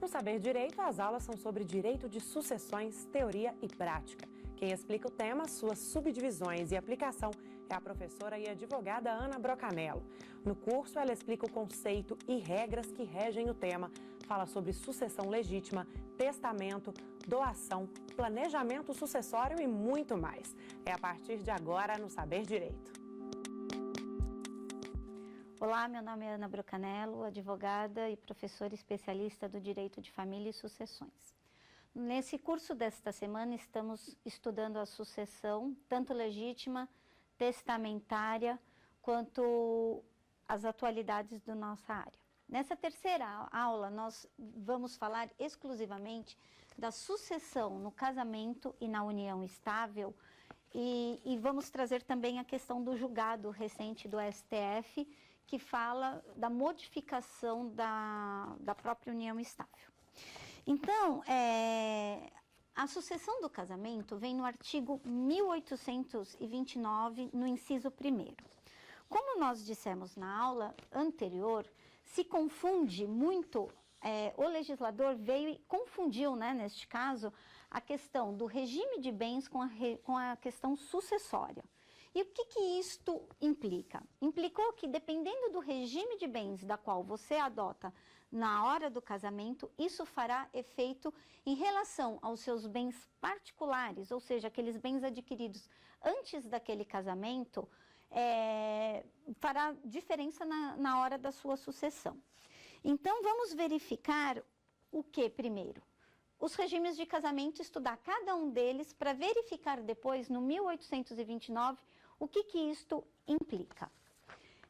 No Saber Direito, as aulas são sobre direito de sucessões, teoria e prática. Quem explica o tema, suas subdivisões e aplicação é a professora e advogada Ana Brocanello. No curso, ela explica o conceito e regras que regem o tema, fala sobre sucessão legítima, testamento, doação, planejamento sucessório e muito mais. É a partir de agora no Saber Direito. Olá, meu nome é Ana Brocanello, advogada e professora especialista do Direito de Família e Sucessões. Nesse curso desta semana estamos estudando a sucessão, tanto legítima, testamentária, quanto as atualidades da nossa área. Nessa terceira aula, nós vamos falar exclusivamente da sucessão no casamento e na união estável e vamos trazer também a questão do julgado recente do STF, que fala da modificação da própria união estável. Então, a sucessão do casamento vem no artigo 1829, no inciso 1º. Como nós dissemos na aula anterior, se confunde muito, o legislador veio e confundiu, né, neste caso, a questão do regime de bens com a questão sucessória. E o que isto implica? Implicou que, dependendo do regime de bens da qual você adota na hora do casamento, isso fará efeito em relação aos seus bens particulares, ou seja, aqueles bens adquiridos antes daquele casamento, fará diferença na hora da sua sucessão. Então, vamos verificar o que primeiro? Os regimes de casamento, estudar cada um deles para verificar depois, no 1829, o que isto implica.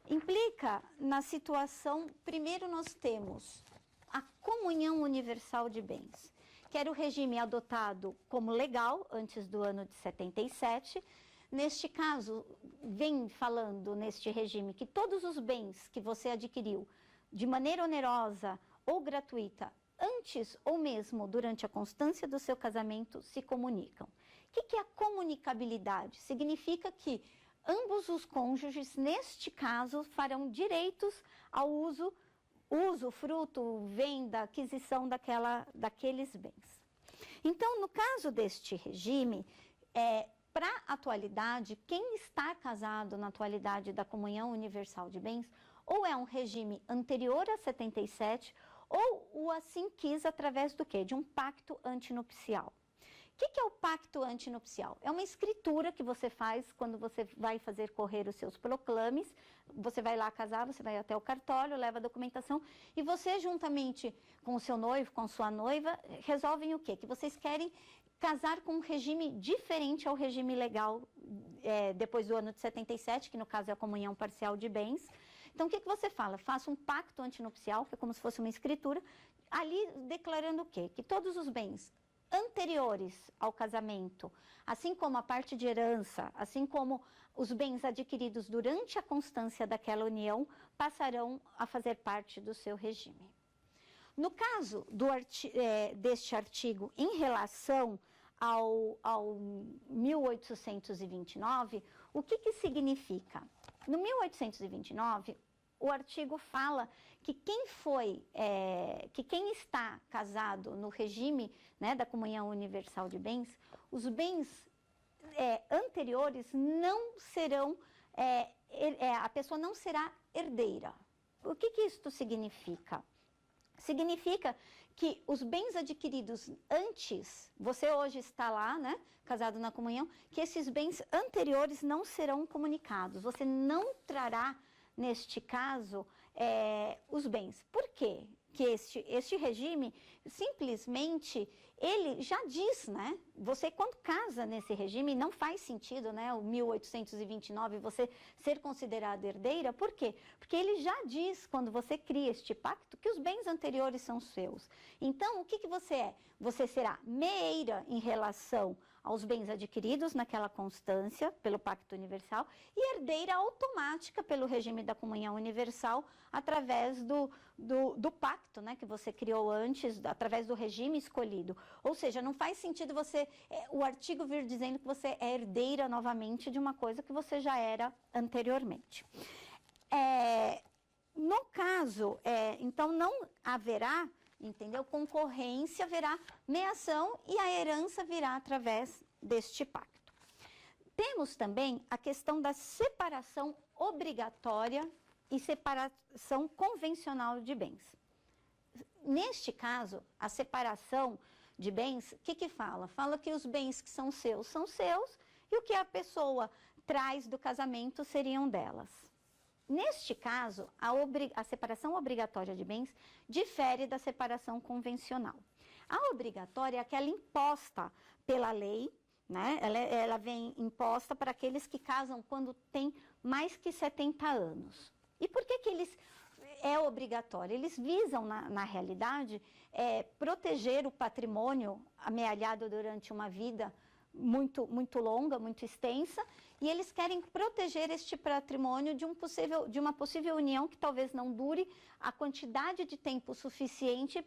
Implica na situação, primeiro nós temos a comunhão universal de bens, que era o regime adotado como legal antes do ano de 77. Neste caso, vem falando neste regime que todos os bens que você adquiriu de maneira onerosa ou gratuita, antes ou mesmo durante a constância do seu casamento, se comunicam. O que é a comunicabilidade? Significa que ambos os cônjuges, neste caso, farão direitos ao uso, fruto, venda, aquisição daqueles bens. Então, no caso deste regime, para a atualidade, quem está casado na atualidade da comunhão universal de bens, ou é um regime anterior a 77, ou o assim quis através do quê? De um pacto antinupcial. O que é o pacto antinupcial? É uma escritura que você faz quando você vai fazer correr os seus proclames, você vai lá casar, você vai até o cartório, leva a documentação e você, juntamente com o seu noivo, com a sua noiva, resolvem o quê? Que vocês querem casar com um regime diferente ao regime legal depois do ano de 77, que no caso é a comunhão parcial de bens. Então, o que você fala? Faça um pacto antinupcial, que é como se fosse uma escritura, ali declarando o quê? Que todos os bens anteriores ao casamento, assim como a parte de herança, assim como os bens adquiridos durante a constância daquela união, passarão a fazer parte do seu regime. No caso deste artigo, em relação ao 1829, o que significa? No 1829, o artigo fala que quem está casado no regime, né, da comunhão universal de bens, os bens anteriores não serão, a pessoa não será herdeira. O que isto significa? Significa que os bens adquiridos antes, você hoje está lá, né, casado na comunhão, que esses bens anteriores não serão comunicados. Você não trará, neste caso, os bens. Por quê? Que este regime, simplesmente, ele já diz, né? Você, quando casa nesse regime, não faz sentido, né? O 1829, você ser considerada herdeira. Por quê? Porque ele já diz, quando você cria este pacto, que os bens anteriores são seus. Então, o que você é? Você será meeira em relação aos bens adquiridos naquela constância, pelo Pacto Universal, e herdeira automática pelo regime da comunhão universal, através do pacto, né, que você criou antes, através do regime escolhido. Ou seja, não faz sentido o artigo vir dizendo que você é herdeira novamente de uma coisa que você já era anteriormente. No caso, então não haverá entendeu? Concorrência virá meação e a herança virá através deste pacto. Temos também a questão da separação obrigatória e separação convencional de bens. Neste caso, a separação de bens, o que fala? Fala que os bens que são seus e o que a pessoa traz do casamento seriam delas. Neste caso, a separação obrigatória de bens difere da separação convencional. A obrigatória é aquela imposta pela lei, né? Ela vem imposta para aqueles que casam quando têm mais que 70 anos. E por que eles é obrigatório? Eles visam, na realidade, proteger o patrimônio amealhado durante uma vida muito longa, muito extensa, e eles querem proteger este patrimônio de uma possível união que talvez não dure a quantidade de tempo suficiente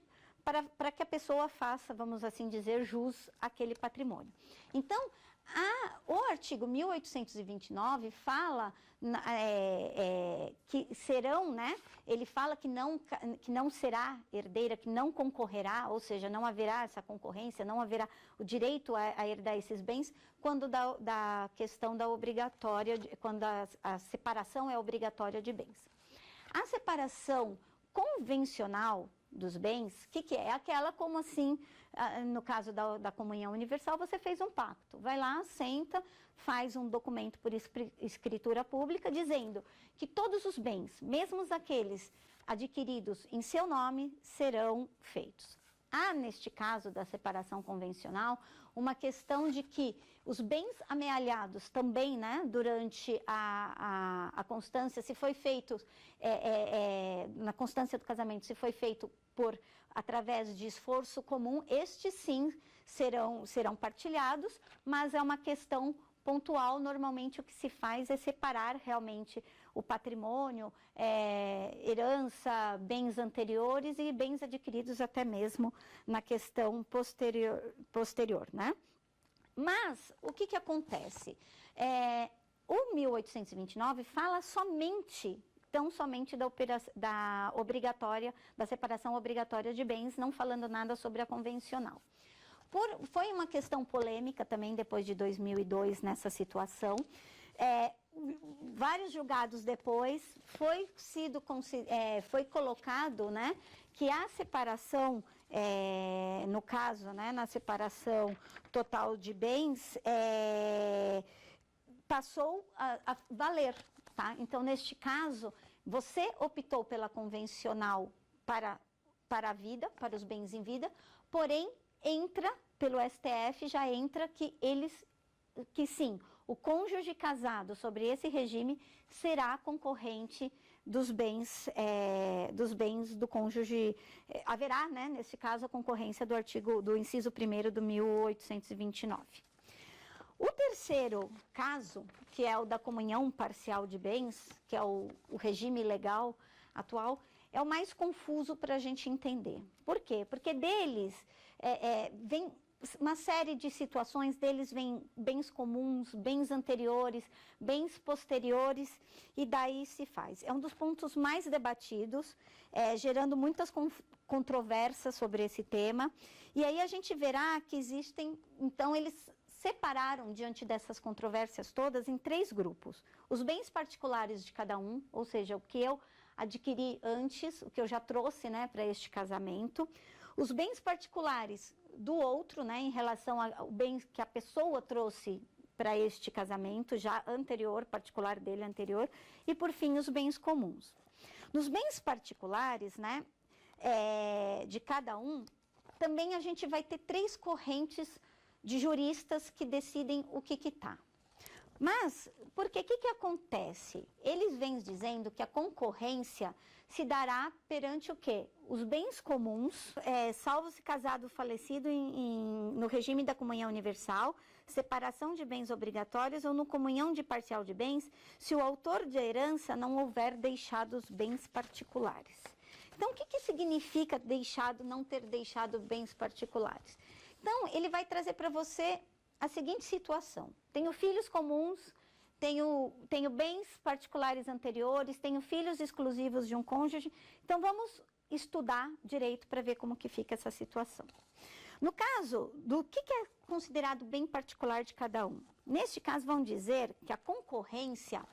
para que a pessoa faça, vamos assim dizer, jus àquele patrimônio. Então, o artigo 1829 fala que serão, né? Ele fala que não será herdeira, que não concorrerá, ou seja, não haverá essa concorrência, não haverá o direito a herdar esses bens quando da questão da obrigatória, quando a separação é obrigatória de bens. A separação convencional dos bens, que é? Aquela como assim, no caso da comunhão universal, você fez um pacto. Vai lá, senta, faz um documento por escritura pública dizendo que todos os bens, mesmo aqueles adquiridos em seu nome, serão feitos. Há, neste caso da separação convencional, uma questão de que os bens amealhados também, né, durante a constância, se foi feito, na constância do casamento, se foi feito através de esforço comum, estes sim serão partilhados, mas é uma questão pontual. Normalmente o que se faz é separar realmente o patrimônio, herança, bens anteriores e bens adquiridos até mesmo na questão posterior, né? Mas o que acontece? O 1829 fala tão somente da separação obrigatória de bens, não falando nada sobre a convencional. Foi uma questão polêmica também depois de 2002 nessa situação. Vários julgados depois foi colocado, né, que a separação, no caso, né, na separação total de bens, passou a valer, tá? Então, neste caso, você optou pela convencional para a vida, para os bens em vida, porém, pelo STF, já entra que sim, o cônjuge casado sobre esse regime será concorrente dos bens do cônjuge. Haverá, né, nesse caso, a concorrência do inciso 1º do 1829. O terceiro caso, que é o da comunhão parcial de bens, que é o regime legal atual, é o mais confuso para a gente entender. Por quê? Porque deles vem uma série de situações, deles vêm bens comuns, bens anteriores, bens posteriores, e daí se faz. É um dos pontos mais debatidos, gerando muitas controvérsias sobre esse tema, e aí a gente verá que existem, então eles separaram, diante dessas controvérsias todas, em 3 grupos. Os bens particulares de cada um, ou seja, o que eu adquiri antes, o que eu já trouxe, né, para este casamento. Os bens particulares do outro, né, em relação ao bem que a pessoa trouxe para este casamento, já anterior, particular dele anterior. E, por fim, os bens comuns. Nos bens particulares, né, de cada um, também a gente vai ter 3 correntes de juristas que decidem o que está. Mas, porque o que acontece? Eles vêm dizendo que a concorrência se dará perante o quê? Os bens comuns, salvo se casado ou falecido no regime da comunhão universal, separação de bens obrigatórios ou no comunhão de parcial de bens, se o autor de herança não houver deixado os bens particulares. Então, o que significa não ter deixado bens particulares? Então, ele vai trazer para você a seguinte situação: tenho filhos comuns, tenho bens particulares anteriores, tenho filhos exclusivos de um cônjuge. Então, vamos estudar direito para ver como que fica essa situação. No caso do que é considerado bem particular de cada um, neste caso vão dizer que a concorrência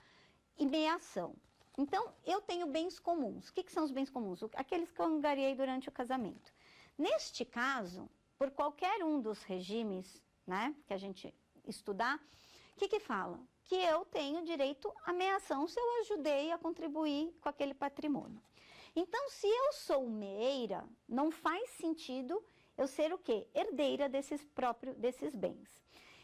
e meação. Então, eu tenho bens comuns. O que são os bens comuns? Aqueles que eu angariei durante o casamento. Neste caso, por qualquer um dos regimes, né, que a gente estudar, o que fala? Que eu tenho direito à meação se eu ajudei a contribuir com aquele patrimônio. Então, se eu sou meeira, não faz sentido eu ser o quê? Herdeira desses bens.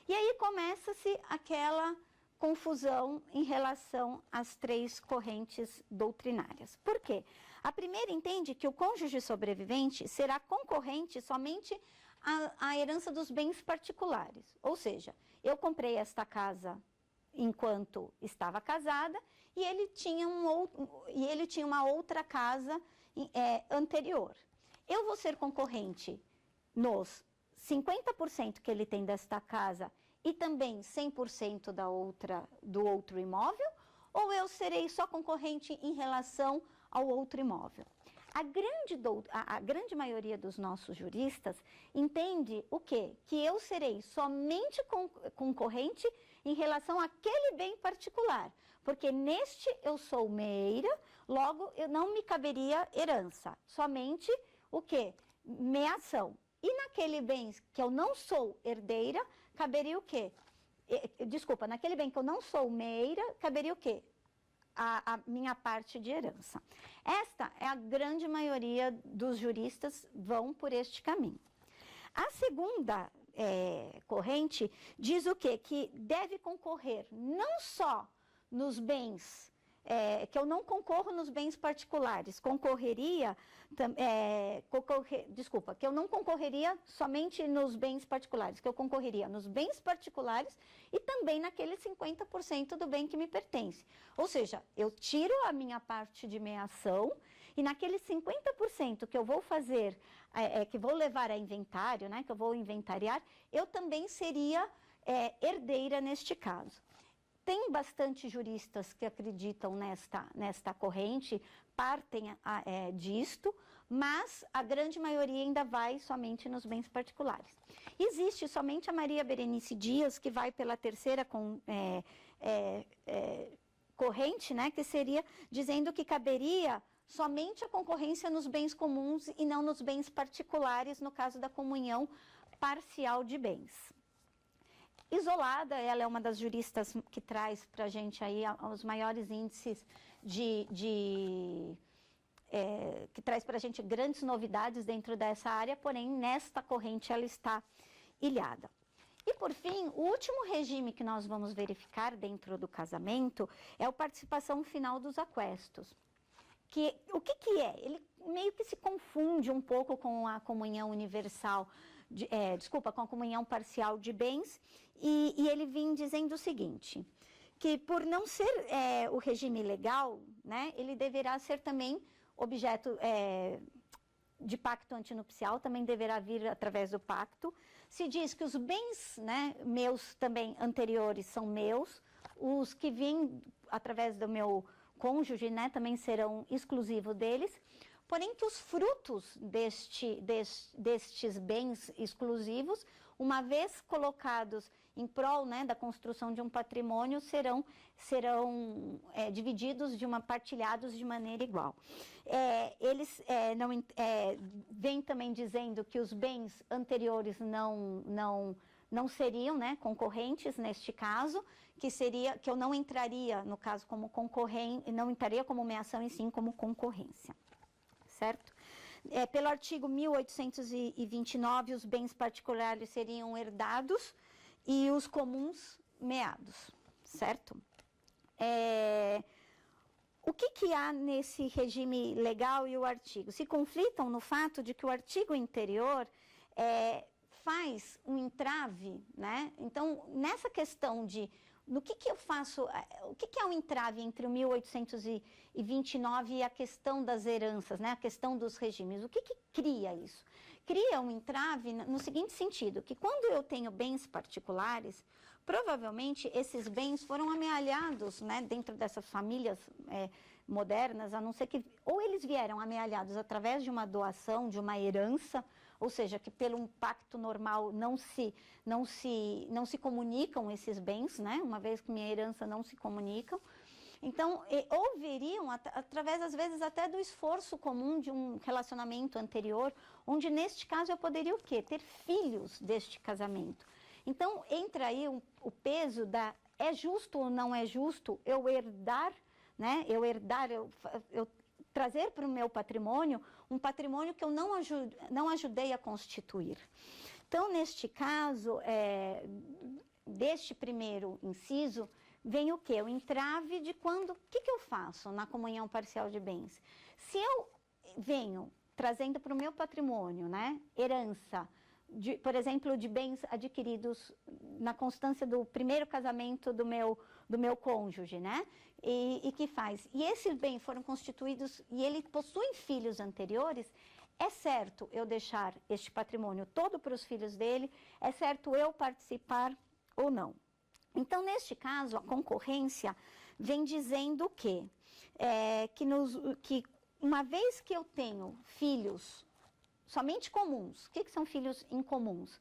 E aí começa-se aquela confusão em relação às três correntes doutrinárias. Por quê? A primeira entende que o cônjuge sobrevivente será concorrente somente à herança dos bens particulares. Ou seja, eu comprei esta casa enquanto estava casada e ele tinha uma outra casa anterior. Eu vou ser concorrente nos 50% que ele tem desta casa e também 100% do outro imóvel, ou eu serei só concorrente em relação ao outro imóvel? A grande maioria dos nossos juristas entende o quê? Que eu serei somente concorrente em relação àquele bem particular, porque neste eu sou meeira, logo eu não me caberia herança, somente o quê? Meação. E naquele bem que eu não sou herdeira, caberia o quê? Desculpa, naquele bem que eu não sou meeira, caberia o quê? A minha parte de herança. Esta é a grande maioria dos juristas vão por este caminho. A segunda corrente diz o quê? Que deve concorrer não só nos bens, que eu não concorro nos bens particulares, que eu não concorreria somente nos bens particulares, que eu concorreria nos bens particulares e também naqueles 50% do bem que me pertence. Ou seja, eu tiro a minha parte de meação e naqueles 50% que eu vou fazer, que vou levar a inventário, né, que eu vou inventariar, eu também seria herdeira neste caso. Tem bastante juristas que acreditam nesta corrente, partem disto, mas a grande maioria ainda vai somente nos bens particulares. Existe somente a Maria Berenice Dias, que vai pela terceira corrente, né, que seria dizendo que caberia somente a concorrência nos bens comuns e não nos bens particulares, no caso da comunhão parcial de bens. Isolada, ela é uma das juristas que traz para a gente aí os maiores índices que traz para a gente grandes novidades dentro dessa área, porém, nesta corrente ela está ilhada. E, por fim, o último regime que nós vamos verificar dentro do casamento é a participação final dos aquestos. O que é? Ele meio que se confunde um pouco com a comunhão universal, com a comunhão parcial de bens, e ele vem dizendo o seguinte, que por não ser o regime legal, né, ele deverá ser também objeto de pacto antinupcial, também deverá vir através do pacto. Se diz que os bens, né, meus também anteriores são meus, os que vêm através do meu cônjuge, né, também serão exclusivos deles, porém que os frutos destes bens exclusivos, uma vez colocados em prol, né, da construção de um patrimônio, serão divididos, partilhados de maneira igual. Eles vêm também dizendo que os bens anteriores não seriam, né, concorrentes neste caso, que eu não entraria, no caso, como concorrente, não entraria como meação e sim como concorrência. Certo? Pelo artigo 1829, os bens particulares seriam herdados e os comuns meados, certo? O que há nesse regime legal e o artigo? Se conflitam no fato de que o artigo anterior faz um entrave, né? Então, nessa questão no que eu faço, o que é um entrave entre o 1829 e a questão das heranças, né? A questão dos regimes? O que cria isso? Cria um entrave no seguinte sentido, que quando eu tenho bens particulares, provavelmente esses bens foram amealhados, né, dentro dessas famílias modernas, a não ser que ou eles vieram amealhados através de uma doação, de uma herança, ou seja, que pelo pacto normal não se comunicam esses bens, né, uma vez que minha herança não se comunicam. Então, ou viriam através, às vezes, até do esforço comum de um relacionamento anterior, onde, neste caso, eu poderia o quê? Ter filhos deste casamento. Então, entra aí o peso da é justo ou não é justo eu herdar, né? Eu trazer para o meu patrimônio um patrimônio que eu não ajudei a constituir. Então, neste caso, deste primeiro inciso, vem o quê? O entrave de quando... O que eu faço na comunhão parcial de bens? Se eu venho trazendo para o meu patrimônio, né, herança, por exemplo, de bens adquiridos na constância do primeiro casamento do meu cônjuge, né? E que faz? E esses bens foram constituídos e ele possui filhos anteriores, é certo eu deixar este patrimônio todo para os filhos dele? É certo eu participar ou não? Então, neste caso, a concorrência vem dizendo o quê? Que uma vez que eu tenho filhos somente comuns, o que são filhos incomuns?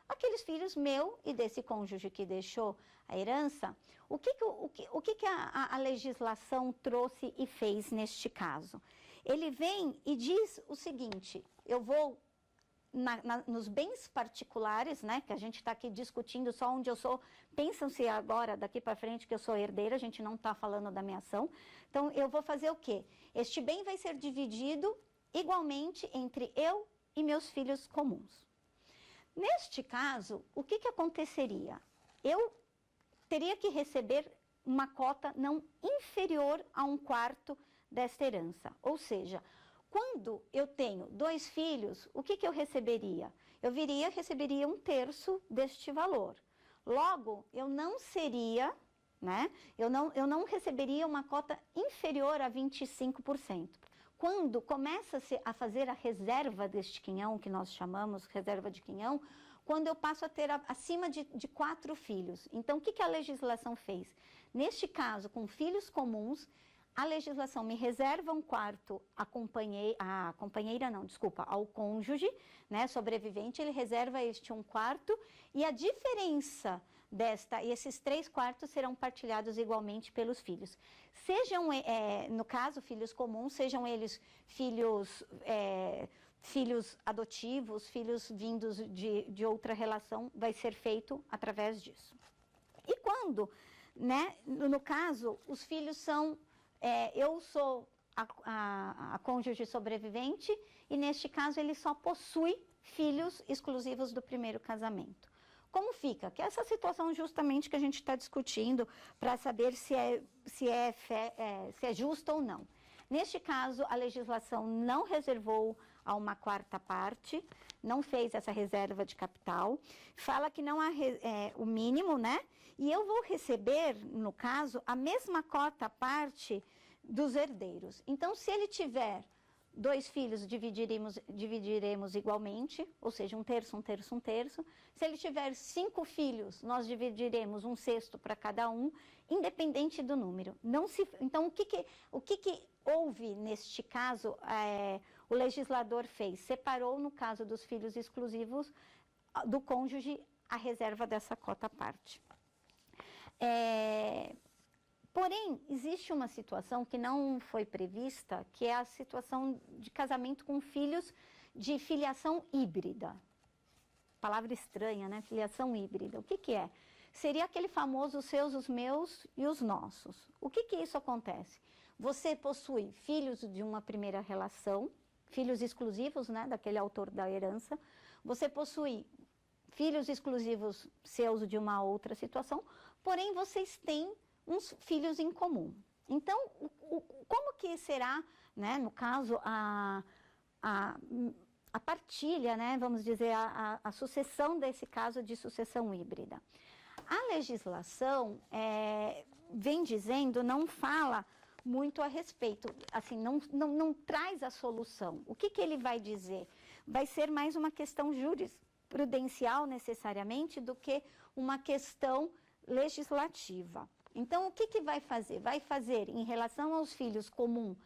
Aqueles filhos meu e desse cônjuge que deixou a herança, o que a legislação trouxe e fez neste caso? Ele vem e diz o seguinte, eu vou... nos bens particulares, né, que a gente está aqui discutindo só onde eu sou, pensam-se agora, daqui para frente, que eu sou herdeira, a gente não está falando da minha ação. Então, eu vou fazer o quê? Este bem vai ser dividido igualmente entre eu e meus filhos comuns. Neste caso, o que aconteceria? Eu teria que receber uma cota não inferior a 1/4 desta herança, ou seja, quando eu tenho 2 filhos, o que eu receberia? Eu receberia 1/3 deste valor. Logo, eu não seria, né? Eu não receberia uma cota inferior a 25%. Quando começa-se a fazer a reserva deste quinhão, que nós chamamos reserva de quinhão, quando eu passo a ter acima de 4 filhos. Então, o que a legislação fez? Neste caso, com filhos comuns, a legislação me reserva 1/4 ao cônjuge, né, sobrevivente, ele reserva este 1/4 e a diferença esses 3/4 serão partilhados igualmente pelos filhos. Sejam, no caso, filhos comuns, sejam eles filhos adotivos, filhos vindos de outra relação, vai ser feito através disso. E quando, né, no caso, os filhos são... eu sou a cônjuge sobrevivente e, neste caso, ele só possui filhos exclusivos do primeiro casamento. Como fica? Que é essa situação justamente que a gente está discutindo para saber se é justa ou não. Neste caso, a legislação não reservou a 1/4 parte, não fez essa reserva de capital, fala que não há o mínimo, né? E eu vou receber, no caso, a mesma cota à parte dos herdeiros. Então, se ele tiver 2 filhos, dividiremos igualmente, ou seja, 1/3, 1/3, 1/3. Se ele tiver 5 filhos, nós dividiremos 1/6 para cada um, independente do número. Então, o que houve neste caso? O legislador fez, separou, no caso dos filhos exclusivos do cônjuge, a reserva dessa cota à parte. Porém, existe uma situação que não foi prevista, que é a situação de casamento com filhos de filiação híbrida. Palavra estranha, né? Filiação híbrida. O que é? Seria aquele famoso os seus, os meus e os nossos. O que isso acontece? Você possui filhos de uma primeira relação, filhos exclusivos, né, daquele autor da herança. Você possui filhos exclusivos seus de uma outra situação, porém vocês têm uns filhos em comum. Então, como que será, né, no caso, a partilha, né, vamos dizer, a sucessão desse caso de sucessão híbrida? A legislação vem dizendo, não fala muito a respeito, assim, não traz a solução. O que ele vai dizer? Vai ser mais uma questão jurisprudencial, necessariamente, do que uma questão legislativa. Então, o que vai fazer? Vai fazer, em relação aos filhos comum,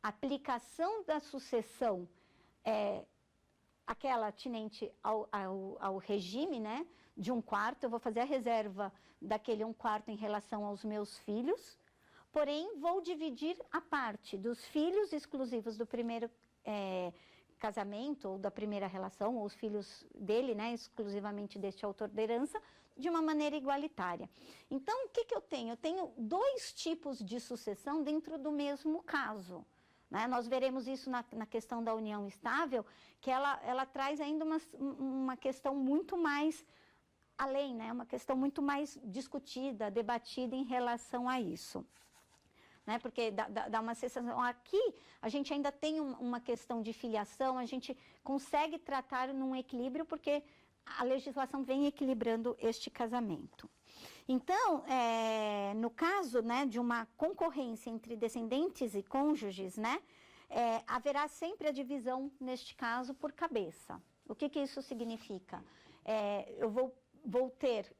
aplicação da sucessão, aquela atinente ao regime, né, de 1/4, eu vou fazer a reserva daquele 1/4 em relação aos meus filhos, porém, vou dividir a parte dos filhos exclusivos do primeiro casamento, ou da primeira relação, ou os filhos dele, né, exclusivamente deste autor da herança, de uma maneira igualitária. Então, o que eu tenho? Eu tenho 2 tipos de sucessão dentro do mesmo caso. Né? Nós veremos isso na questão da união estável, que ela traz ainda uma questão muito mais além, né? Uma questão muito mais discutida, debatida em relação a isso. Né? Porque dá uma sensação, aqui a gente ainda tem uma questão de filiação, a gente consegue tratar num equilíbrio, porque a legislação vem equilibrando este casamento. Então, no caso, né, de uma concorrência entre descendentes e cônjuges, né, haverá sempre a divisão, neste caso, por cabeça. O que isso significa? Eu vou ter,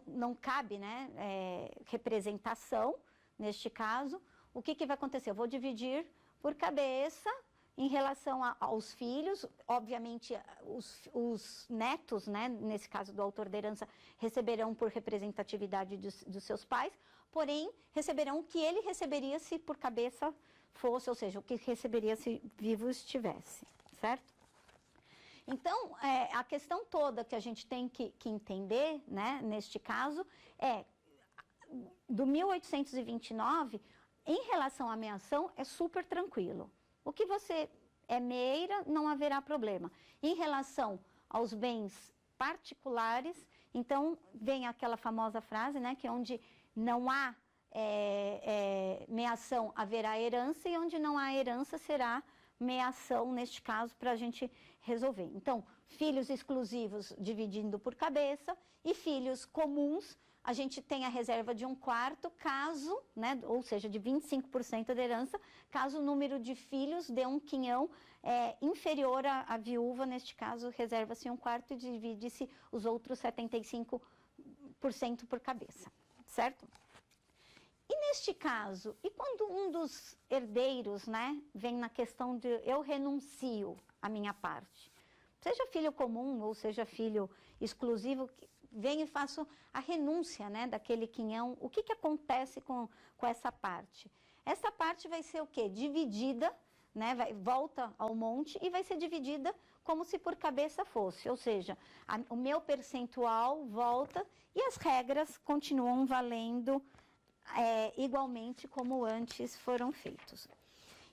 não cabe, né, representação, neste caso. O que vai acontecer? Eu vou dividir por cabeça. Em relação aos filhos, obviamente, os netos, né, nesse caso do autor da herança, receberão por representatividade dos seus pais, porém, receberão o que ele receberia se por cabeça fosse, ou seja, o que receberia se vivo estivesse, certo? Então, a questão toda que a gente tem que entender, né, neste caso, do 1829, em relação à meação, é super tranquilo. O que você meira, não haverá problema. Em relação aos bens particulares, então vem aquela famosa frase, né, que onde não há meação, haverá herança, e onde não há herança, será meação, neste caso, para a gente resolver. Então, filhos exclusivos dividindo por cabeça e filhos comuns, a gente tem a reserva de 1/4, caso, né, ou seja, de 25% da herança, caso o número de filhos dê um quinhão inferior à viúva, neste caso, reserva-se 1/4 e divide-se os outros 75% por cabeça, certo? E neste caso, e quando um dos herdeiros, né, vem na questão de eu renuncio a minha parte? Seja filho comum ou seja filho exclusivo, venho e faço a renúncia, né, daquele quinhão. O que acontece com essa parte? Essa parte vai ser o quê? Dividida, né, volta ao monte e vai ser dividida como se por cabeça fosse. Ou seja, o meu percentual volta e as regras continuam valendo igualmente como antes foram feitos.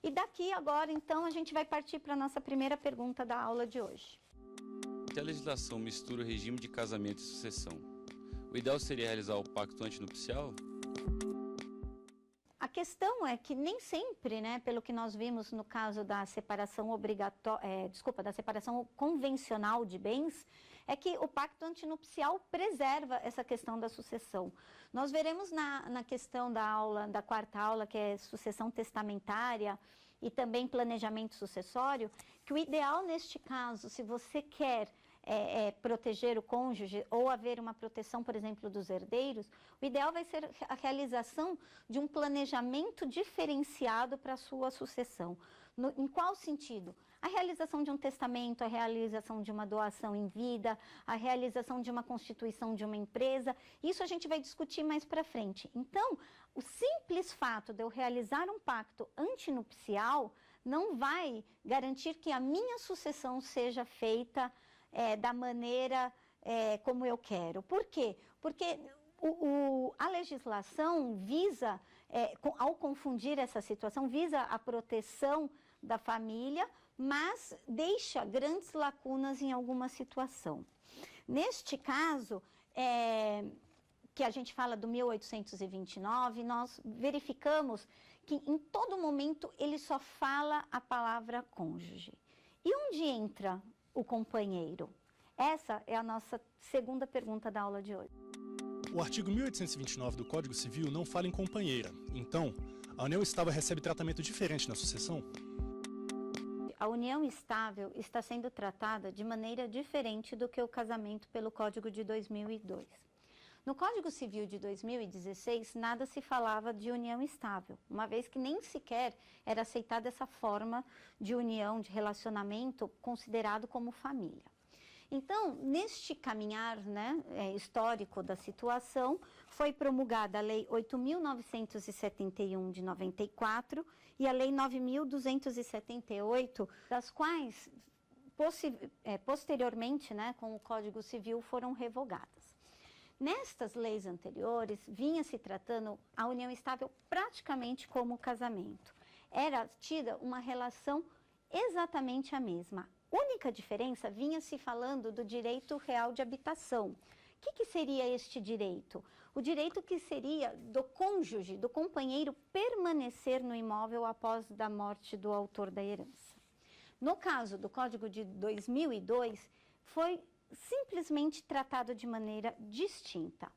E daqui agora, então, a gente vai partir para a nossa primeira pergunta da aula de hoje. Se a legislação mistura o regime de casamento e sucessão, o ideal seria realizar o pacto antinupcial? A questão é que nem sempre, né, pelo que nós vimos no caso da separação da separação convencional de bens, é que o pacto antinupcial preserva essa questão da sucessão. Nós veremos na questão da 4ª aula, que é sucessão testamentária e também planejamento sucessório, que o ideal neste caso, se você quer proteger o cônjuge ou haver uma proteção, por exemplo, dos herdeiros, o ideal vai ser a realização de um planejamento diferenciado para a sua sucessão. Em qual sentido? A realização de um testamento, a realização de uma doação em vida, a realização de uma constituição de uma empresa, isso a gente vai discutir mais para frente. Então, o simples fato de eu realizar um pacto antinupcial não vai garantir que a minha sucessão seja feita da maneira como eu quero. Por quê? Porque a legislação visa, ao confundir essa situação, visa a proteção da família, mas deixa grandes lacunas em alguma situação. Neste caso, que a gente fala do 1829, nós verificamos que em todo momento ele só fala a palavra cônjuge. E onde entra o companheiro? Essa é a nossa segunda pergunta da aula de hoje. O artigo 1829 do Código Civil não fala em companheira. Então, a união estável recebe tratamento diferente na sucessão? A união estável está sendo tratada de maneira diferente do que o casamento pelo Código de 2002. No Código Civil de 2016, nada se falava de união estável, uma vez que nem sequer era aceitada essa forma de união, de relacionamento considerado como família. Então, neste caminhar, né, histórico da situação, foi promulgada a Lei 8.971 de 94 e a Lei 9.278, das quais posteriormente, né, com o Código Civil, foram revogadas. Nestas leis anteriores, vinha se tratando a união estável praticamente como casamento. Era tida uma relação exatamente a mesma. Única diferença, vinha se falando do direito real de habitação. O que seria este direito? O direito que seria do cônjuge, do companheiro, permanecer no imóvel após a morte do autor da herança. No caso do Código de 2002, foi simplesmente tratado de maneira distinta.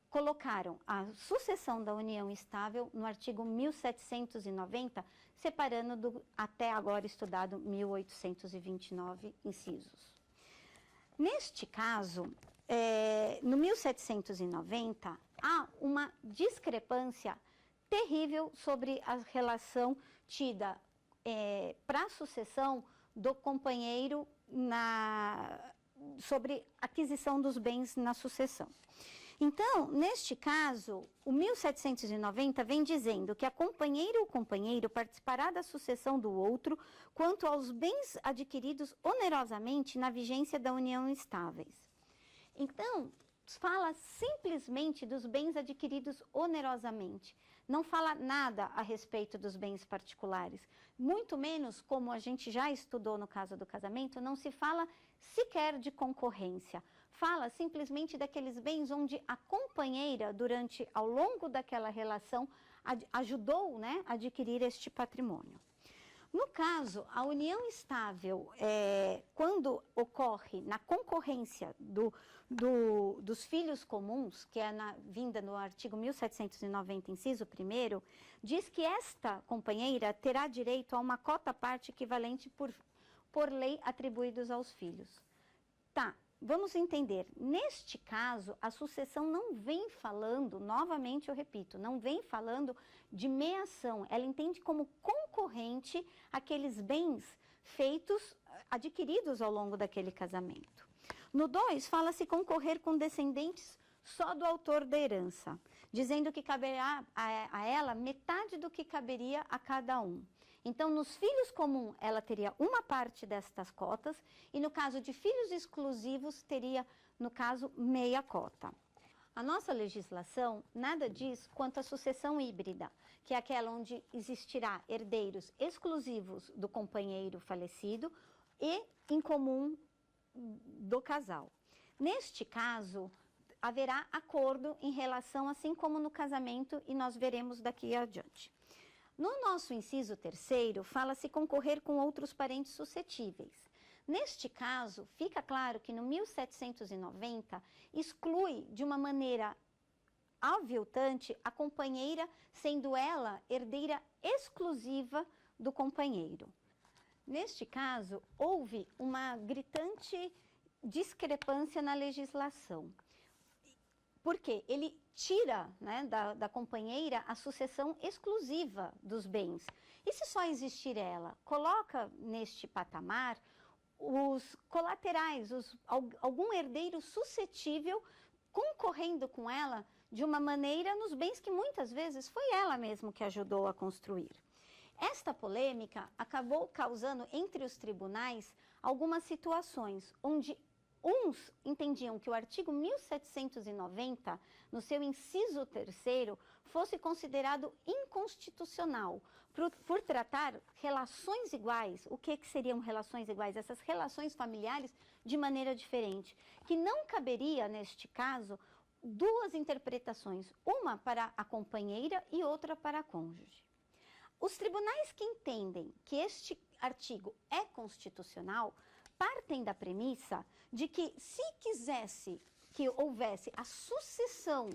Colocaram a sucessão da união estável no artigo 1790, separando do até agora estudado 1829 incisos. Neste caso, no 1790, há uma discrepância terrível sobre a relação tida para a sucessão do companheiro sobre aquisição dos bens na sucessão. Então, neste caso, o 1790 vem dizendo que a companheira ou companheiro participará da sucessão do outro quanto aos bens adquiridos onerosamente na vigência da união estáveis. Então, fala simplesmente dos bens adquiridos onerosamente. Não fala nada a respeito dos bens particulares. Muito menos, como a gente já estudou no caso do casamento, não se fala sequer de concorrência. Fala simplesmente daqueles bens onde a companheira, ao longo daquela relação, ajudou, né, a adquirir este patrimônio. No caso, a união estável, quando ocorre na concorrência dos filhos comuns, que é vinda no artigo 1790, inciso 1º, diz que esta companheira terá direito a uma cota parte equivalente por lei atribuídos aos filhos. Tá. Vamos entender, neste caso, a sucessão não vem falando, novamente eu repito, não vem falando de meação, ela entende como concorrente aqueles bens adquiridos ao longo daquele casamento. No 2, fala-se concorrer com descendentes só do autor da herança, dizendo que caberá a ela metade do que caberia a cada um. Então, nos filhos comuns, ela teria uma parte destas cotas e, no caso de filhos exclusivos, teria, no caso, meia cota. A nossa legislação nada diz quanto à sucessão híbrida, que é aquela onde existirá herdeiros exclusivos do companheiro falecido e em comum do casal. Neste caso, haverá acordo em relação, assim como no casamento, e nós veremos daqui adiante. No nosso inciso 3º, fala-se concorrer com outros parentes suscetíveis. Neste caso, fica claro que no 1790 exclui de uma maneira aviltante a companheira, sendo ela herdeira exclusiva do companheiro. Neste caso, houve uma gritante discrepância na legislação. Porque ele tira, né, da companheira a sucessão exclusiva dos bens. E se só existir ela? Coloca neste patamar os colaterais, algum herdeiro suscetível concorrendo com ela de uma maneira nos bens que muitas vezes foi ela mesma que ajudou a construir. Esta polêmica acabou causando entre os tribunais algumas situações onde uns entendiam que o artigo 1790, no seu inciso 3º, fosse considerado inconstitucional por tratar relações iguais. O que seriam relações iguais? Essas relações familiares de maneira diferente, que não caberia, neste caso, duas interpretações, uma para a companheira e outra para a cônjuge. Os tribunais que entendem que este artigo é constitucional partem da premissa de que, se quisesse que houvesse a sucessão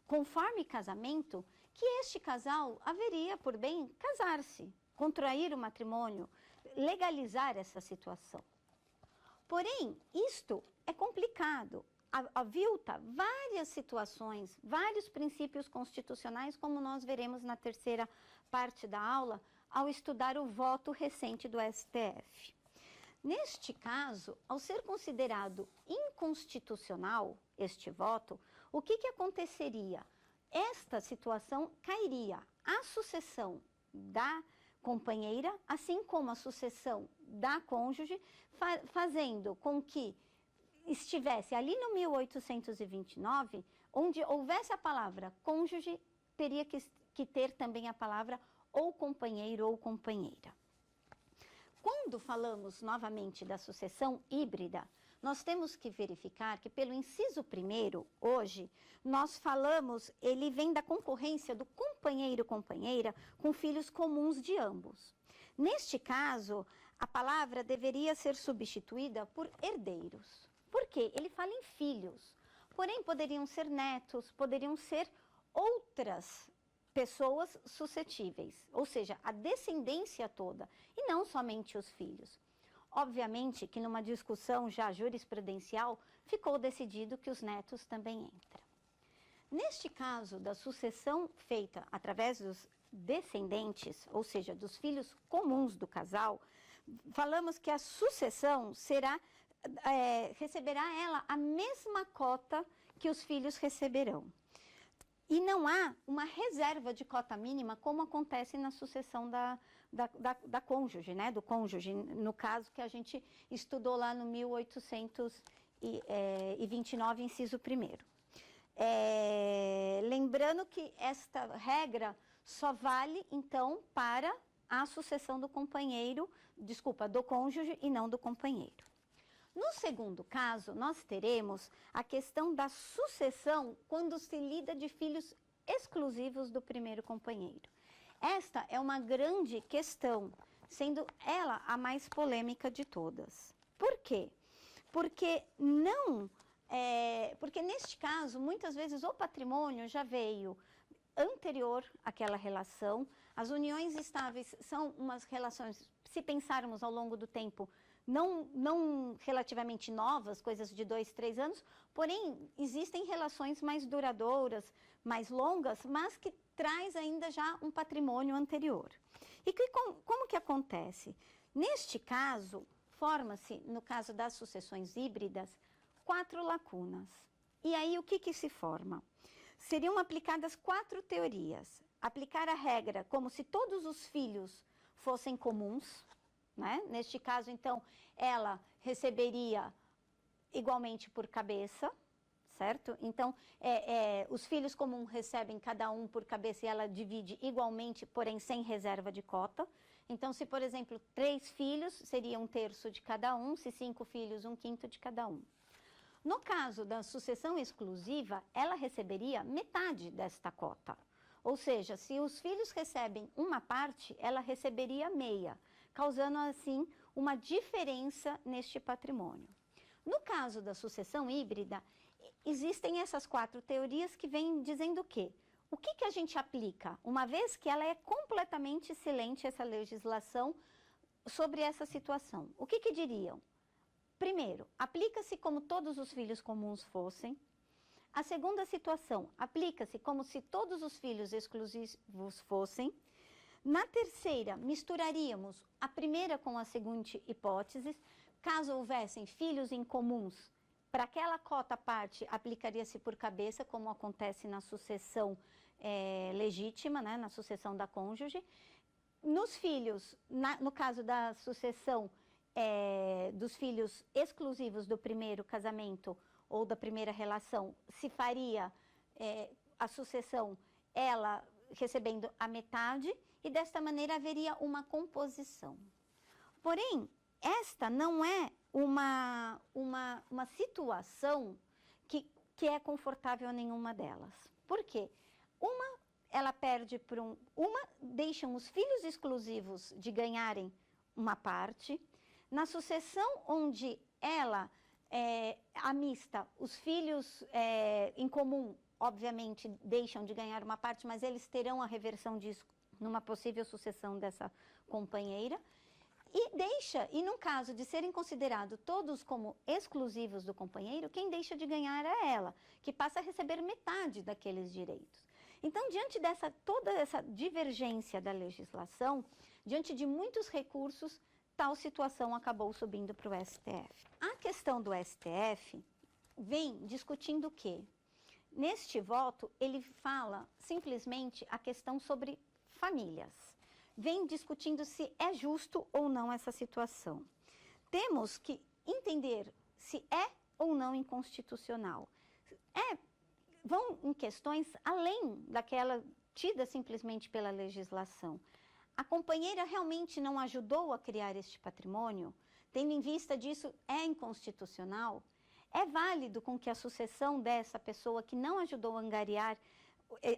conforme casamento, que este casal haveria por bem casar-se, contrair o matrimônio, legalizar essa situação. Porém, isto é complicado. avilta várias situações, vários princípios constitucionais, como nós veremos na terceira parte da aula, ao estudar o voto recente do STF. Neste caso, ao ser considerado inconstitucional este voto, o que aconteceria? Esta situação cairia a sucessão da companheira, assim como a sucessão da cônjuge, fazendo com que estivesse ali no 1829, onde houvesse a palavra cônjuge, teria que ter também a palavra ou companheiro ou companheira. Quando falamos novamente da sucessão híbrida, nós temos que verificar que pelo inciso 1º, hoje, nós falamos, ele vem da concorrência do companheiro-companheira com filhos comuns de ambos. Neste caso, a palavra deveria ser substituída por herdeiros. Por quê? Ele fala em filhos, porém poderiam ser netos, poderiam ser outras pessoas suscetíveis, ou seja, a descendência toda, e não somente os filhos. Obviamente que numa discussão já jurisprudencial, ficou decidido que os netos também entram. Neste caso da sucessão feita através dos descendentes, ou seja, dos filhos comuns do casal, falamos que a sucessão receberá ela a mesma cota que os filhos receberão. E não há uma reserva de cota mínima, como acontece na sucessão da cônjuge, né? Do cônjuge, no caso que a gente estudou lá no 1829, inciso 1º. Lembrando que esta regra só vale, então, para a sucessão do companheiro, do cônjuge e não do companheiro. No segundo caso, nós teremos a questão da sucessão quando se lida de filhos exclusivos do primeiro companheiro. Esta é uma grande questão, sendo ela a mais polêmica de todas. Por quê? Porque neste caso, muitas vezes o patrimônio já veio anterior àquela relação. As uniões estáveis são umas relações, se pensarmos ao longo do tempo, não relativamente novas, coisas de 2, 3 anos, porém existem relações mais duradouras, mais longas, mas que traz ainda já um patrimônio anterior. E como que acontece? Neste caso, forma-se, no caso das sucessões híbridas, 4 lacunas. E aí o que se forma? Seriam aplicadas 4 teorias. Aplicar a regra como se todos os filhos fossem comuns, né? Neste caso, então, ela receberia igualmente por cabeça, certo? Então, os filhos comuns recebem cada um por cabeça e ela divide igualmente, porém sem reserva de cota. Então, se, por exemplo, 3 filhos, seria 1/3 de cada um, se 5 filhos, 1/5 de cada um. No caso da sucessão exclusiva, ela receberia metade desta cota. Ou seja, se os filhos recebem uma parte, ela receberia meia, causando assim uma diferença neste patrimônio. No caso da sucessão híbrida, existem essas 4 teorias que vêm dizendo o quê? O que a gente aplica, uma vez que ela é completamente silente, essa legislação, sobre essa situação? O que diriam? Primeiro, aplica-se como todos os filhos comuns fossem. A segunda situação, aplica-se como se todos os filhos exclusivos fossem. Na terceira, misturaríamos a primeira com a segunda hipótese. Caso houvessem filhos incomuns, para aquela cota parte, aplicaria-se por cabeça, como acontece na sucessão legítima, né, na sucessão da cônjuge. Nos filhos, no caso da sucessão dos filhos exclusivos do primeiro casamento ou da primeira relação, se faria a sucessão, ela recebendo a metade, e desta maneira haveria uma composição. Porém, esta não é uma situação que é confortável a nenhuma delas. Por quê? Ela perde por deixam os filhos exclusivos de ganharem uma parte. Na sucessão onde a mista, os filhos em comum, obviamente, deixam de ganhar uma parte, mas eles terão a reversão disso numa possível sucessão dessa companheira. E num caso de serem considerados todos como exclusivos do companheiro, quem deixa de ganhar é ela, que passa a receber metade daqueles direitos. Então, diante toda essa divergência da legislação, diante de muitos recursos, tal situação acabou subindo para o STF. A questão do STF vem discutindo o quê? Neste voto, ele fala simplesmente a questão sobre famílias. Vem discutindo se é justo ou não essa situação. Temos que entender se é ou não inconstitucional. Vão em questões além daquela tida simplesmente pela legislação. A companheira realmente não ajudou a criar este patrimônio? Tendo em vista disso, é inconstitucional? É válido com que a sucessão dessa pessoa que não ajudou a angariar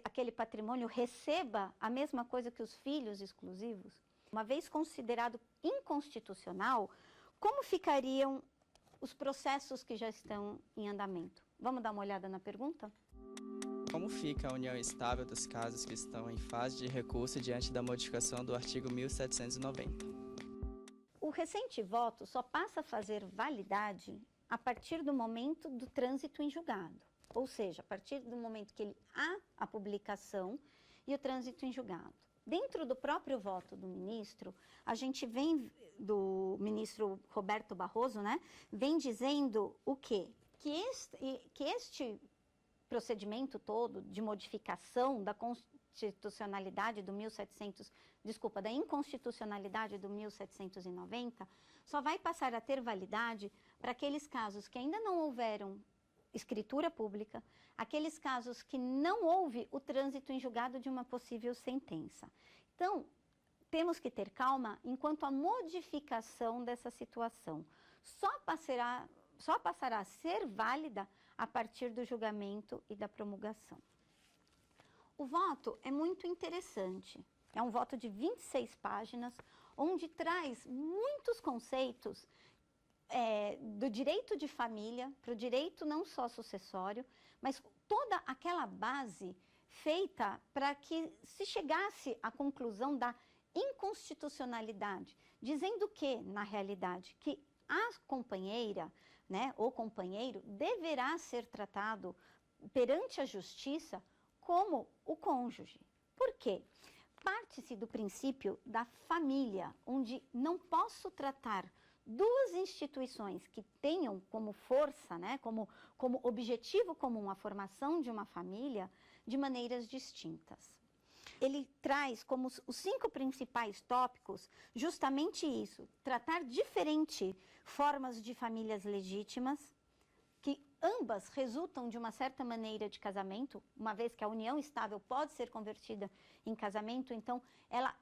aquele patrimônio receba a mesma coisa que os filhos exclusivos? Uma vez considerado inconstitucional, como ficariam os processos que já estão em andamento? Vamos dar uma olhada na pergunta? Como fica a união estável dos casos que estão em fase de recurso diante da modificação do artigo 1790? O recente voto só passa a fazer validade a partir do momento do trânsito em julgado. Ou seja, a partir do momento que há a publicação e o trânsito em julgado. Dentro do próprio voto do ministro, a gente vem, do ministro Roberto Barroso, né, vem dizendo o quê? Que este procedimento todo de modificação da constitucionalidade do da inconstitucionalidade do 1790, só vai passar a ter validade para aqueles casos que ainda não houveram escritura pública, aqueles casos que não houve o trânsito em julgado de uma possível sentença. Então, temos que ter calma enquanto a modificação dessa situação só passará a ser válida a partir do julgamento e da promulgação. O voto é muito interessante. É um voto de 26 páginas, onde traz muitos conceitos do direito de família para o direito não só sucessório, mas toda aquela base feita para que se chegasse à conclusão da inconstitucionalidade, dizendo que, na realidade, que a companheira, né, ou companheiro deverá ser tratado perante a justiça como o cônjuge. Por quê? Parte-se do princípio da família, onde não posso tratar duas instituições que tenham como força, né, como objetivo comum a formação de uma família de maneiras distintas. Ele traz como os 5 principais tópicos justamente isso: tratar diferente formas de famílias legítimas, que ambas resultam de uma certa maneira de casamento, uma vez que a união estável pode ser convertida em casamento, então ela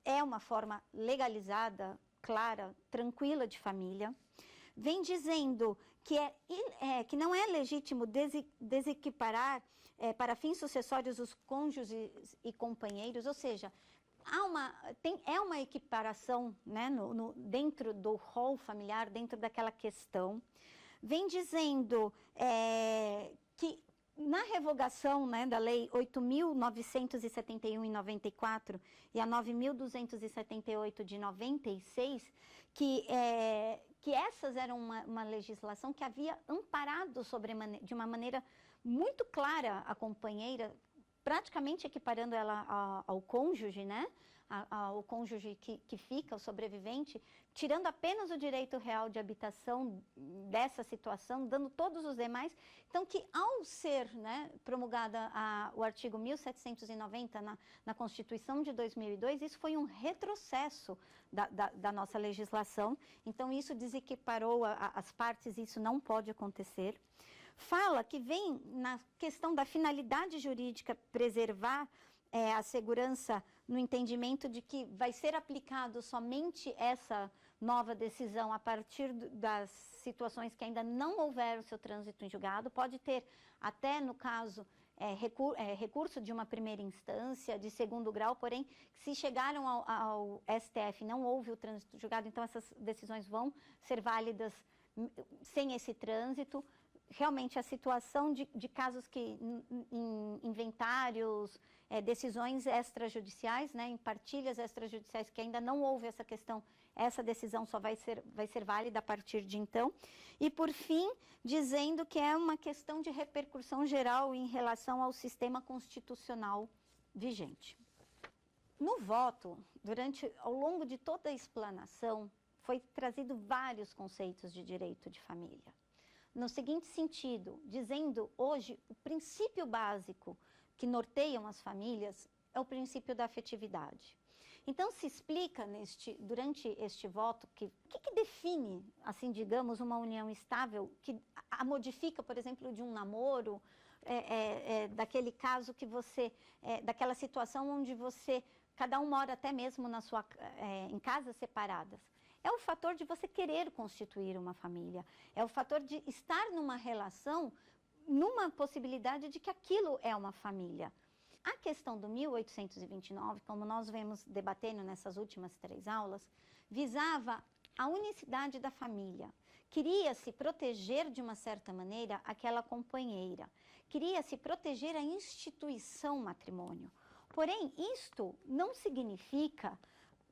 é uma forma legalizada, clara, tranquila de família. Vem dizendo que não é legítimo desequiparar para fins sucessórios os cônjuges e companheiros, ou seja, é uma equiparação, né, dentro do rol familiar, dentro daquela questão. Vem dizendo que na revogação, né, da Lei 8.971 em 94 e a 9.278 de 96, que essas eram uma legislação que havia amparado de uma maneira muito clara a companheira, praticamente equiparando ela ao cônjuge, né? Ao cônjuge que fica, o sobrevivente, tirando apenas o direito real de habitação dessa situação, dando todos os demais. Então, que ao ser, né, promulgada o artigo 1790 na Constituição de 2002, isso foi um retrocesso da nossa legislação. Então, isso desequiparou as partes, isso não pode acontecer. Fala que vem na questão da finalidade jurídica preservar a segurança no entendimento de que vai ser aplicado somente essa nova decisão a partir das situações que ainda não houveram seu trânsito em julgado. Pode ter até, no caso, recurso de uma primeira instância, de segundo grau, porém, se chegaram ao STF e não houve o trânsito em julgado, então essas decisões vão ser válidas sem esse trânsito. realmente a situação de casos que, em inventários, decisões extrajudiciais, né, em partilhas extrajudiciais, que ainda não houve essa questão, essa decisão só vai ser válida a partir de então. E, por fim, dizendo que é uma questão de repercussão geral em relação ao sistema constitucional vigente. No voto, ao longo de toda a explanação, foi trazido vários conceitos de direito de família. No seguinte sentido, dizendo hoje o princípio básico que norteiam as famílias é o princípio da afetividade. Então, se explica durante este voto o que define, assim, digamos, uma união estável, que a modifica, por exemplo, de um namoro, daquele caso que daquela situação onde cada um mora até mesmo em casas separadas. É o fator de você querer constituir uma família, é o fator de estar numa relação, numa possibilidade de que aquilo é uma família. A questão do 1829, como nós vemos debatendo nessas últimas 3 aulas, visava a unicidade da família. Queria-se proteger, de uma certa maneira, aquela companheira. Queria-se proteger a instituição matrimônio. Porém, isto não significa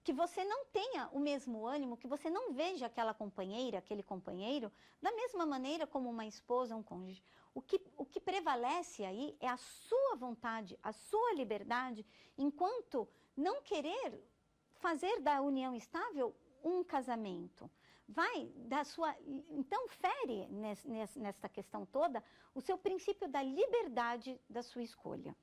que você não tenha o mesmo ânimo, que você não veja aquela companheira, aquele companheiro, da mesma maneira como uma esposa, um cônjuge. O que prevalece aí é a sua vontade, a sua liberdade, enquanto não querer fazer da união estável um casamento. Então, fere nesta questão toda o seu princípio da liberdade da sua escolha.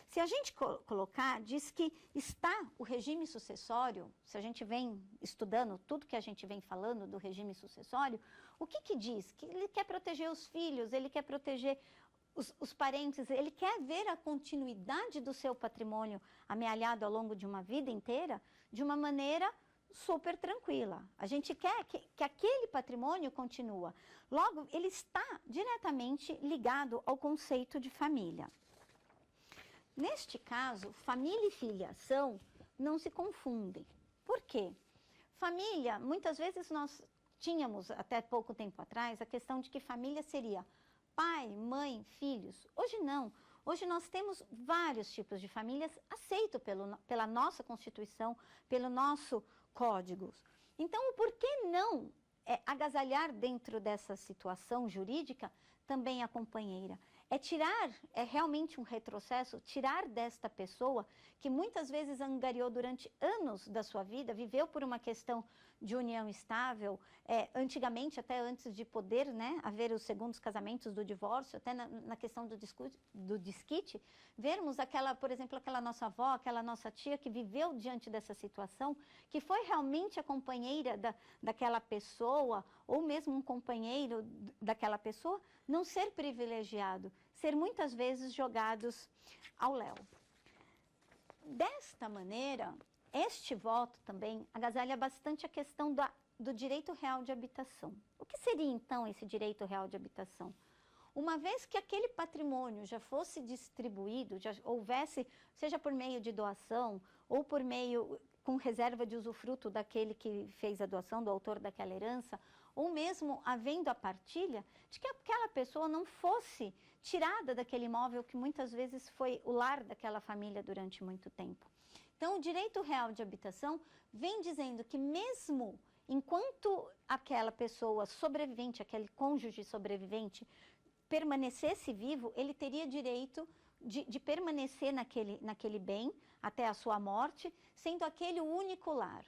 Se a gente colocar, diz que está o regime sucessório, se a gente vem estudando tudo que a gente vem falando do regime sucessório, o que diz? Que ele quer proteger os filhos, ele quer proteger os parentes, ele quer ver a continuidade do seu patrimônio amealhado ao longo de uma vida inteira de uma maneira super tranquila. A gente quer que aquele patrimônio continue. Logo, ele está diretamente ligado ao conceito de família. Neste caso, família e filiação não se confundem. Por quê? Família, muitas vezes nós tínhamos, até pouco tempo atrás, a questão de que família seria pai, mãe, filhos. Hoje não. Hoje nós temos vários tipos de famílias aceitos pela nossa Constituição, pelo nosso Código. Então, por que não agasalhar dentro dessa situação jurídica também a companheira? É realmente um retrocesso, tirar desta pessoa que muitas vezes angariou durante anos da sua vida, viveu por uma questão de união estável, antigamente, até antes de poder, né, haver os segundos casamentos do divórcio, até na questão do desquite, vermos por exemplo, aquela nossa avó, aquela nossa tia que viveu diante dessa situação, que foi realmente a companheira daquela pessoa, ou mesmo um companheiro daquela pessoa, não ser privilegiado, ser muitas vezes jogados ao léu. Desta maneira, este voto também agasalha bastante a questão do direito real de habitação. O que seria então esse direito real de habitação? Uma vez que aquele patrimônio já fosse distribuído, já houvesse, seja por meio de doação ou por meio com reserva de usufruto daquele que fez a doação, do autor daquela herança, ou mesmo havendo a partilha, de que aquela pessoa não fosse tirada daquele imóvel que muitas vezes foi o lar daquela família durante muito tempo. Então, o direito real de habitação vem dizendo que mesmo enquanto aquela pessoa sobrevivente, aquele cônjuge sobrevivente, permanecesse vivo, ele teria direito de permanecer naquele bem até a sua morte, sendo aquele o único lar.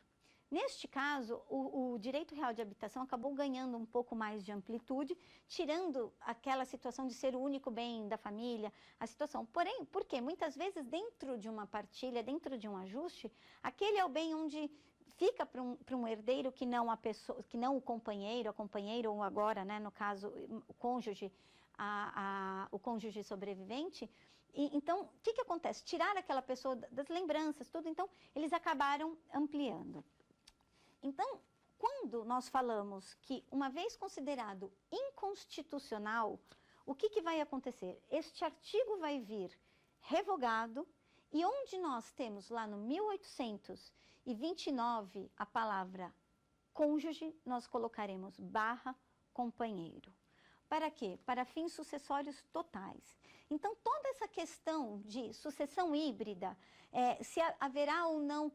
Neste caso, o direito real de habitação acabou ganhando um pouco mais de amplitude, tirando aquela situação de ser o único bem da família, a situação. Porém, por quê? Muitas vezes, dentro de uma partilha, dentro de um ajuste, aquele é o bem onde fica para um herdeiro que não a pessoa, que não o companheiro, a companheira, ou agora, né, no caso, o cônjuge, o cônjuge sobrevivente. Então, o que acontece? Tirar aquela pessoa das lembranças, tudo, então, eles acabaram ampliando. Então, quando nós falamos que, uma vez considerado inconstitucional, o que vai acontecer? Este artigo vai vir revogado e onde nós temos lá no 1829 a palavra cônjuge, nós colocaremos / companheiro. Para quê? Para fins sucessórios totais. Então, toda essa questão de sucessão híbrida, se haverá ou não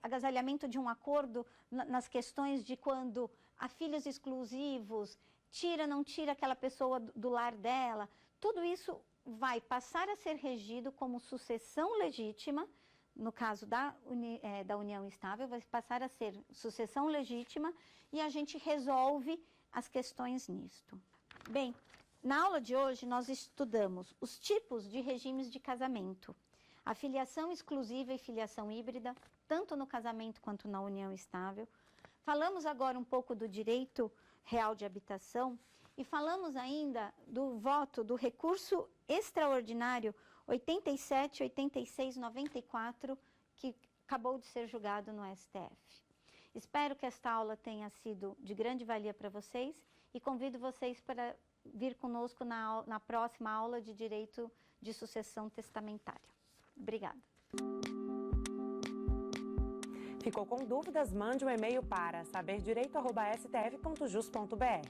agasalhamento de um acordo nas questões de quando há filhos exclusivos, tira, não tira aquela pessoa do lar dela, tudo isso vai passar a ser regido como sucessão legítima, no caso da união estável, vai passar a ser sucessão legítima e a gente resolve as questões nisto. Bem, na aula de hoje nós estudamos os tipos de regimes de casamento, a filiação exclusiva e filiação híbrida, tanto no casamento quanto na união estável. Falamos agora um pouco do direito real de habitação e falamos ainda do voto do recurso extraordinário 87, 86, 94, que acabou de ser julgado no STF. Espero que esta aula tenha sido de grande valia para vocês e convido vocês para vir conosco na próxima aula de Direito de Sucessão Testamentária. Obrigada. Ficou com dúvidas? Mande um e-mail para saberdireito@stf.jus.br.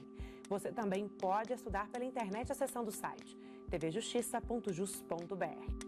Você também pode estudar pela internet acessando o site tvjustiça.jus.br.